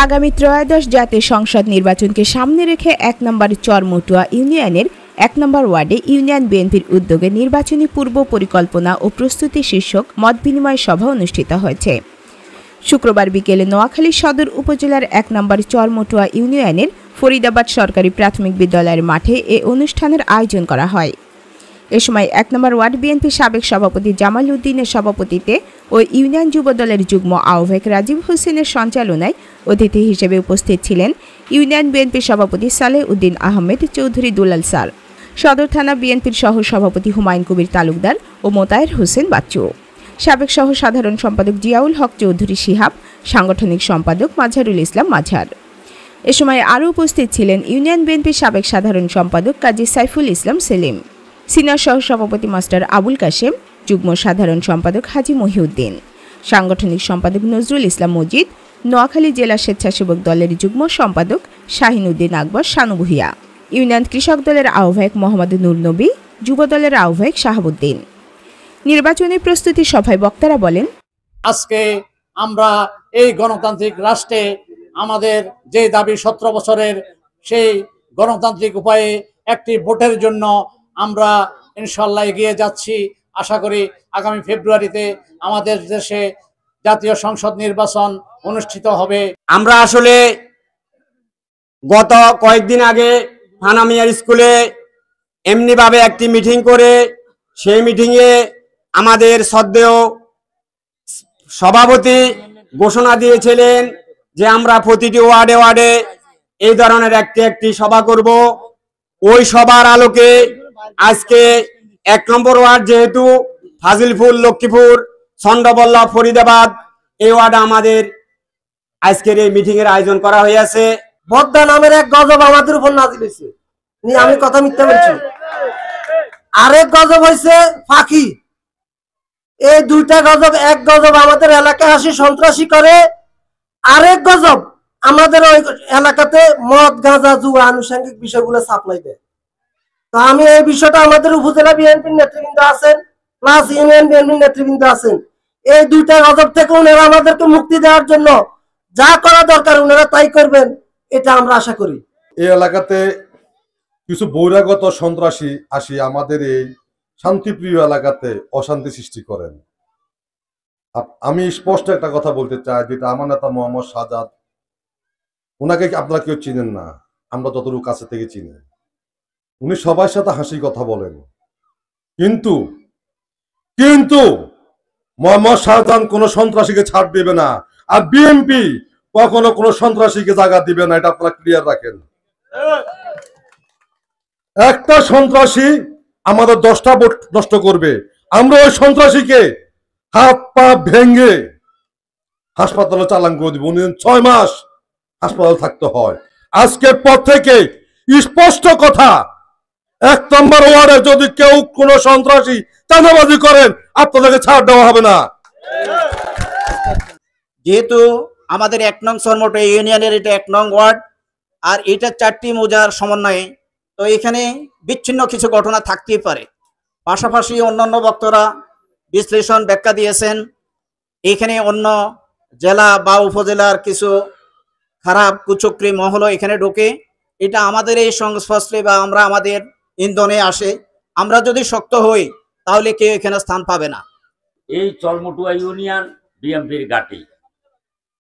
আগামী ত্রয়োদশ জাতীয় সংসদ নির্বাচনকে সামনে রেখে ১ নম্বর চরমটুয়া ইউনিয়নের ১ নম্বর ওয়ার্ডে ইউনিয়ন বিএনপির উদ্যোগে নির্বাচনী পূর্ব পরিকল্পনা ও প্রস্তুতি শীর্ষক মতবিনিময় সভা অনুষ্ঠিত হয়েছে। শুক্রবার বিকেলে নোয়াখালী সদর উপজেলার ১ নম্বর চরমটুয়া ইউনিয়নের ফরিদাবাদ সরকারি প্রাথমিক বিদ্যালয়ের মাঠে এ অনুষ্ঠানের আয়োজন করা হয়। এ সময় ১ নম্বর ওয়ার্ড বিএনপির সাবেক সভাপতি জামাল উদ্দিনের সভাপতিত্বে ও ইউনিয়ন যুবদলের যুগ্ম আহ্বায়ক রাজীব হোসেনের সঞ্চালনায় অতিথি হিসেবে উপস্থিত ছিলেন ইউনিয়ন বিএনপির সভাপতি সালেহ উদ্দিন আহমেদ চৌধুরী দুলাল স্যার, সদর থানা বিএনপির সহ সভাপতি হুমায়ুন কবির তালুকদার ও মোতায়ের হোসেন বাচ্চু, সাবেক সহ সাধারণ সম্পাদক জিয়াউল হক চৌধুরী শিহাব, সাংগঠনিক সম্পাদক মাঝহারুল ইসলাম মাঝহার। এ সময় আরও উপস্থিত ছিলেন ইউনিয়ন বিএনপির সাবেক সাধারণ সম্পাদক কাজী সাইফুল ইসলাম সেলিম, সিনিয়র সহ সভাপতি মাস্টার আবুল কাশেম, যুগ্ম সাধারণ সম্পাদক হাজি মহিউদ্দিন, সাংগঠনিক সম্পাদক নজরুল ইসলাম মজিদ, নোয়াখালী জেলা স্বেচ্ছাসেবক দলের যুগ্ম সম্পাদক শাহিন উদ্দিন আকবর শানুভূয়া, ইউনিয়ন কৃষক দলের আহ্বায়ক মোহাম্মদ নূর নবী, যুব দলের আহ্বায়ক শাহাবুদ্দিন। নির্বাচনী প্রস্তুতি সভায় বক্তারা বলেন, আজকে আমরা এই গণতান্ত্রিক রাষ্ট্রে আমাদের যে দাবি 17 বছরের সেই গণতান্ত্রিক উপায়ে একটি ভোটের জন্য আমরা ইনশাআল্লাহ এগিয়ে যাচ্ছি। আশা করি আগামী ফেব্রুয়ারিতে আমাদের দেশে জাতীয় সংসদ নির্বাচন অনুষ্ঠিত হবে। আমরা আসলে গত কয়েকদিন আগে ফানামিয়ার স্কুলে এমনিভাবে একটি মিটিং করে সেই মিটিংয়ে আমাদের শ্রদ্ধেয় সভাপতি ঘোষণা দিয়েছিলেন যে আমরা প্রতিটি ওয়ার্ডে ওয়ার্ডে এই ধরনের একটি সভা করব। ওই সভার আলোকে আজকে ১ নম্বর ওয়ার্ড যেহেতু ফাজিলপুর, লক্ষ্মীপুর, চন্দ্রবল্লা, ফরিদাবাদ এই ওয়ার্ডে আমাদের আজকের এই মিটিং এর আয়োজন করা হয়েছে। বদ্দা নামের এক গজব আমাদের উপর নাজিল হয়েছে, আমি কথা মিথ্যা বলছি। আরেক গজব হয়েছে ফাঁকি। এই দুইটা গজব, এক গজব আমাদের এলাকায় আসি সন্ত্রাসী করে, আরেক গজব আমাদের ওই এলাকাতে মদ, গাঁজা, জুয়া আনুষঙ্গিক বিষয়গুলো সাপ্লাই দেয়। তো আমি এই বিষয়টা আমাদের উপজেলা বিএনপির নেতৃবৃন্দ আছেন প্লাস ইউনিয়ন বিএনপির নেতৃবৃন্দ আছেন, এই দুইটা গজব থেকে ওনারা আমাদেরকে মুক্তি দেওয়ার জন্য যা করা দরকার ওনারা তাই করবেন, এটা আমরা আশা করি। এই এলাকাতে কিছু বহিরাগত সন্ত্রাসী আসি আমাদের এই শান্তিপ্রিয় এলাকাতে অশান্তি সৃষ্টি করেন। আমি স্পষ্ট একটা কথা বলতে চাই, যেটা আমার নেতা মোহাম্মদ সাজাদ, ওনাকে আপনারা কেউ চিনেন না, আমরা যতটুকু কাছে থেকে চিনি। উনি সবার সাথে হাসি কথা বলেন, কিন্তু কিন্তু মোহাম্মদ শাহজাহান কোনো সন্ত্রাসীকে ছাড় দেবে না, আর বিএনপি কখনো কোনো সন্ত্রাসীকে জায়গা দিবে না, এটা আপনারা ক্লিয়ার রাখেন। একটা সন্ত্রাসী আমাদের 10টা ভোট নষ্ট করবে, আমরা ওই সন্ত্রাসীকে হাত পা ভেঙে হাসপাতালে চালান করে দিব। 6 মাস হাসপাতাল থাকতে হয়। আজকের পর থেকে স্পষ্ট কথা, 1 নম্বর ওয়ার্ডে যদি কেউ কোনো সন্ত্রাসী চাঁদাবাজি করেন আপনাদেরকে ছাড় দেওয়া হবে না। যেহেতু আমাদের 1 নং চরমটুয়া ইউনিয়নের এটা 1 নং ওয়ার্ড, আর এটা 4টি মৌজার সমন্বয়ে, তো এখানে বিচ্ছিন্ন কিছু ঘটনা থাকতেই পারে। পাশাপাশি অন্যান্য বক্তারা বিশ্লেষণ ব্যাখ্যা দিয়েছেন, এখানে অন্য জেলা বা উপজেলার কিছু খারাপ কুচক্রী মহলও এখানে ঢোকে। এটা আমাদের এই সংস্পর্শে বা আমরা আমাদের ইন্ধনে আসে। আমরা যদি শক্ত হই তাহলে কেউ এখানে স্থান পাবে না। এই চরমটুয়া ইউনিয়ন বিএনপির ঘাঁটি।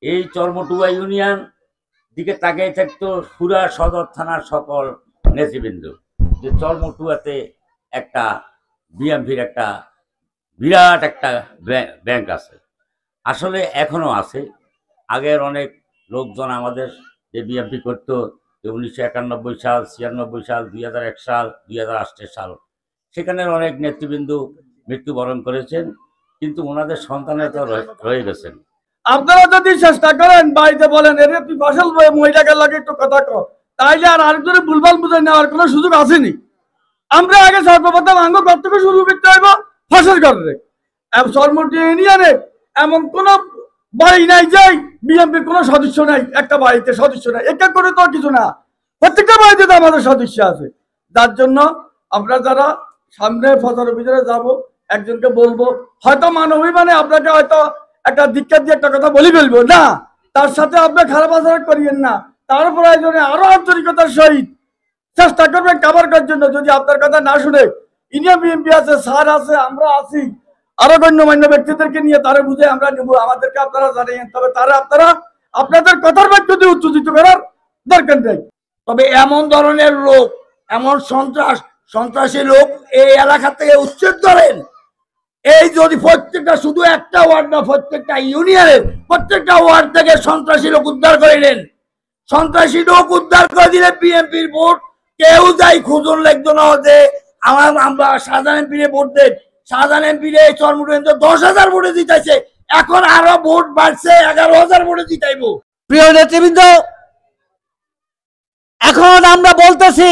এই চরমটুয়া ইউনিয়ন দিকে তাকিয়ে থাকতো পুরা সদর থানার সকল নেতৃবৃন্দ, যে চরমটুয়াতে একটা বিএনপির একটা বিরাট একটা ব্যাংক আছে। আসলে এখনো আছে। আগের অনেক লোকজন আমাদের যে বিএনপি করতো 1991 সাল, 96 সাল, 2001 সাল, 2008 সাল, সেখানের অনেক নেতৃবৃন্দ মৃত্যুবরণ করেছেন, কিন্তু ওনাদের সন্তানের তো রয়ে গেছেন। আপনারা যদি চেষ্টা করেন বাড়িতে বলেন এর তুই ফসল মহিলাকে লাগে একটু কথা কর, তাইলে আর আরেকজনে ভুলভাল বুঝে নেওয়ার কোনো সুযোগ আসেনি। আমরা আগে সর্বপ্রথম আঙ্গ কর থেকে শুরু করতে হইব ফসল করে। চরমটুয়া ইউনিয়নে এমন কোন বাড়ি নাই যে বিএনপির কোনো সদস্য নাই, একটা বাড়িতে সদস্য নাই, একটা করে তো কিছু না, প্রত্যেকটা বাড়িতে তো আমাদের সদস্য আছে। যার জন্য আমরা যারা সামনে ফসলের ভিতরে যাব, একজনকে বলবো, হয়তো মানবী মানে আপনাকে হয়তো একটা দীক্ষা দিয়ে একটা কথা বলি ফেলবো না, তার সাথে আপনি খারাপ আচরণ করিয়েন না, তার প্রয়োজনে আরো আন্তরিকতার সহিত চেষ্টা করবেন কাভার করার জন্য। যদি আপনার কথা না শুনে ইউনিয়ন বিএনপি আছে, স্যার আছে, আমরা আছি, আরো গণ্যমান্য ব্যক্তিদেরকে নিয়ে তারা বুঝে আমরা নেব, আমাদেরকে আপনারা জানিয়েন। তবে তারা আপনারা আপনাদের কথার বাক্য দিয়ে উত্তেজিত করার দরকার নেই। তবে এমন ধরনের লোক, এমন সন্ত্রাসী লোক এই এলাকা থেকে উচ্ছেদ করেন। এই যদি প্রত্যেকটা, শুধু একটা ওয়ার্ড না, প্রত্যেকটা ইউনিয়নের প্রত্যেকটা ওয়ার্ড থেকে সন্ত্রাসী লোক উদ্ধার করে নেন। সন্ত্রাসী লোক উদ্ধার করে দিলে বিএনপির ভোট কেউ যাই খুঁজুন লাগতো না যে আমরা শাহজাহান এমপিরে ভোট দেন। শাহজাহান এমপিরে চরমুটো 10,000 ভোটে জিতাইছে, এখন আরো ভোট বাড়ছে, 11,000 ভোটে জিতাইব। প্রিয় নেতৃবৃন্দ, এখন আমরা বলতেছি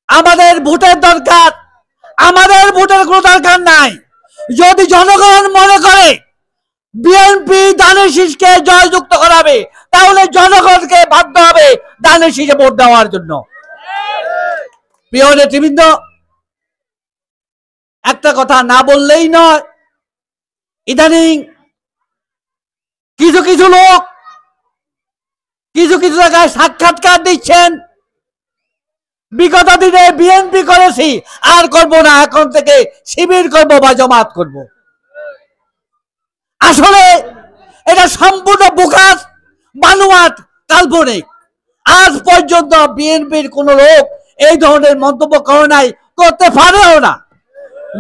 আমাদের ভোটের দরকার, আমাদের ভোটের কোনো দরকার নাই। যদি জনগণ মনে করে বিএনপি দানের শীষকে জয়যুক্ত করাবে, তাহলে জনগণকে বাধ্য হবে দানের শীষে ভোট দেওয়ার জন্য। প্রিয় নেতৃবৃন্দ, একটা কথা না বললেই নয়, ইদানিং কিছু কিছু লোক কিছু কিছু জায়গায় সাক্ষাৎকার দিচ্ছেন, বিগত দিনে বিএনপি করেছি, আর করব না, এখন থেকে শিবির করব বা জমাত করব। আসলে এটা সম্পূর্ণ বোকাস, বানোয়াট, কাল্পনিক। আজ পর্যন্ত বিএনপির কোন লোক এই ধরনের মন্তব্য করে নাই, করতে পারেও না,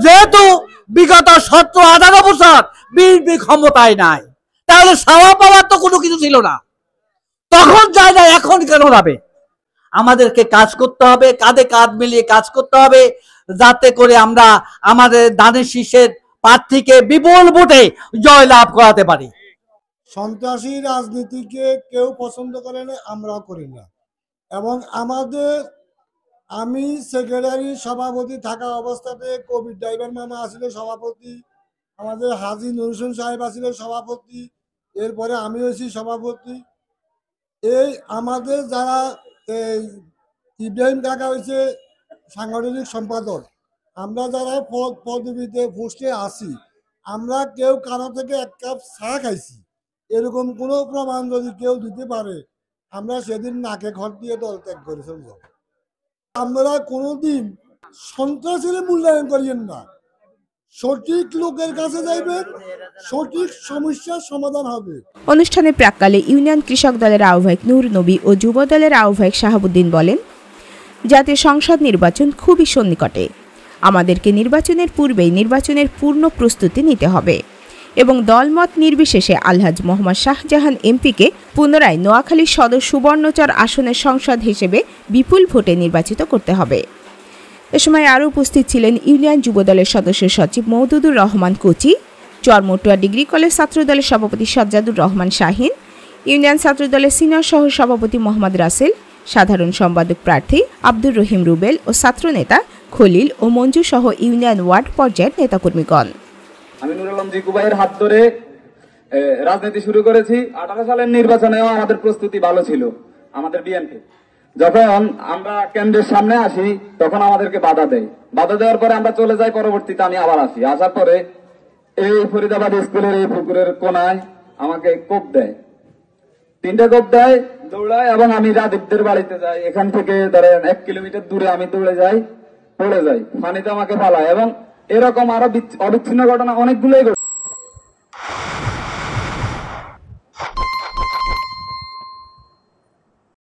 যেহেতু বিগত 17-18 বছর বিএনপি ক্ষমতায় নাই। তাহলে সাওয়া পাওয়ার তো কোনো কিছু ছিল না, তখন যায় না, এখন কেন যাবে? আমাদেরকে কাজ করতে হবে, কাঁধে কাঁধ মিলিয়ে কাজ করতে হবে, যাতে করে আমরা আমাদের দানের শীষের প্রার্থীকে বিপুল ভোটে জয়লাভ করাতে পারি। সন্ত্রাসী রাজনীতিকে কেউ পছন্দ করে না, আমরাও করি না। এবং আমি সেক্রেটারি সভাপতি থাকা অবস্থাতে কবির ড্রাইভার মামা আসিল সভাপতি, আমাদের হাজি নুর হোসেন সাহেব আসিল সভাপতি, এরপরে আমি হয়েছি সভাপতি। এই আমাদের যারা এই ইব্রাহিম কাকা হয়েছে সাংগঠনিক সম্পাদক, আমরা যারা পদবিতে পোস্টে আসি, আমরা কেউ কারো থেকে এক কাপ চা খাইছি এরকম কোনো প্রমাণ যদি কেউ দিতে পারে, আমরা সেদিন নাকে খড় দিয়ে দল ত্যাগ করে চলে যাব। আমরা কোনোদিন সন্ত্রাসের মূল্যায়ন করিয়েন না, সঠিক লোকের কাছে যাইবেন, সঠিক সমস্যার সমাধান হবে। অনুষ্ঠানে প্রাক্কালে ইউনিয়ন কৃষক দলের আহ্বায়ক নূর নবী ও যুব দলের আহ্বায়ক শাহাবুদ্দিন বলেন, জাতীয় সংসদ নির্বাচন খুবই সন্নিকটে, আমাদেরকে নির্বাচনের পূর্বেই নির্বাচনের পূর্ণ প্রস্তুতি নিতে হবে এবং দলমত নির্বিশেষে আলহাজ মোহাম্মদ শাহজাহান এমপিকে পুনরায় নোয়াখালী সদর সুবর্ণচর আসনের সংসদ হিসেবে বিপুল ভোটে নির্বাচিত করতে হবে। এ সময় আরও উপস্থিত ছিলেন ইউনিয়ন যুবদলের সদস্য সচিব মওদুদুর রহমান কোচি, চরমটুয়া ডিগ্রি কলেজ ছাত্রদলের সভাপতি সজ্জাদুর রহমান শাহিন, ইউনিয়ন ছাত্রদলের সিনিয়র সহ সভাপতি মোহাম্মদ রাসেল, সাধারণ সম্পাদক প্রার্থী আব্দুর রহিম রুবেল ও ছাত্রনেতা খলিল ও মঞ্জু সহ ইউনিয়ন ওয়ার্ড পর্যায়ের নেতাকর্মীগণ। আমি নুর আলম জিকু ভাইয়ের হাত ধরে রাজনীতি শুরু করেছি। 18 সালের নির্বাচনেও আমাদের প্রস্তুতি ভালো ছিল। আমাদের বিএনপি যখন আমরা কেন্দ্রের সামনে আসি, তখন আমাদেরকে বাধা দেয়। বাধা দেওয়ার পরে আমরা চলে যাই, পরবর্তীতে আমি আবার আসি। আসার পরে এই ফরিদাবাদ স্কুলের এই পুকুরের কোনায় আমাকে কোপ দেয়, 3টা কোপ দেয়, দৌড়ায়, এবং আমি রাজীবদের বাড়িতে যাই। এখান থেকে ধরেন 1 কিলোমিটার দূরে আমি দৌড়ে যাই, পড়ে যাই, পানিতে আমাকে ফালায়, এবং এরকম আরো অবিচ্ছিন্ন ঘটনা অনেকগুলোই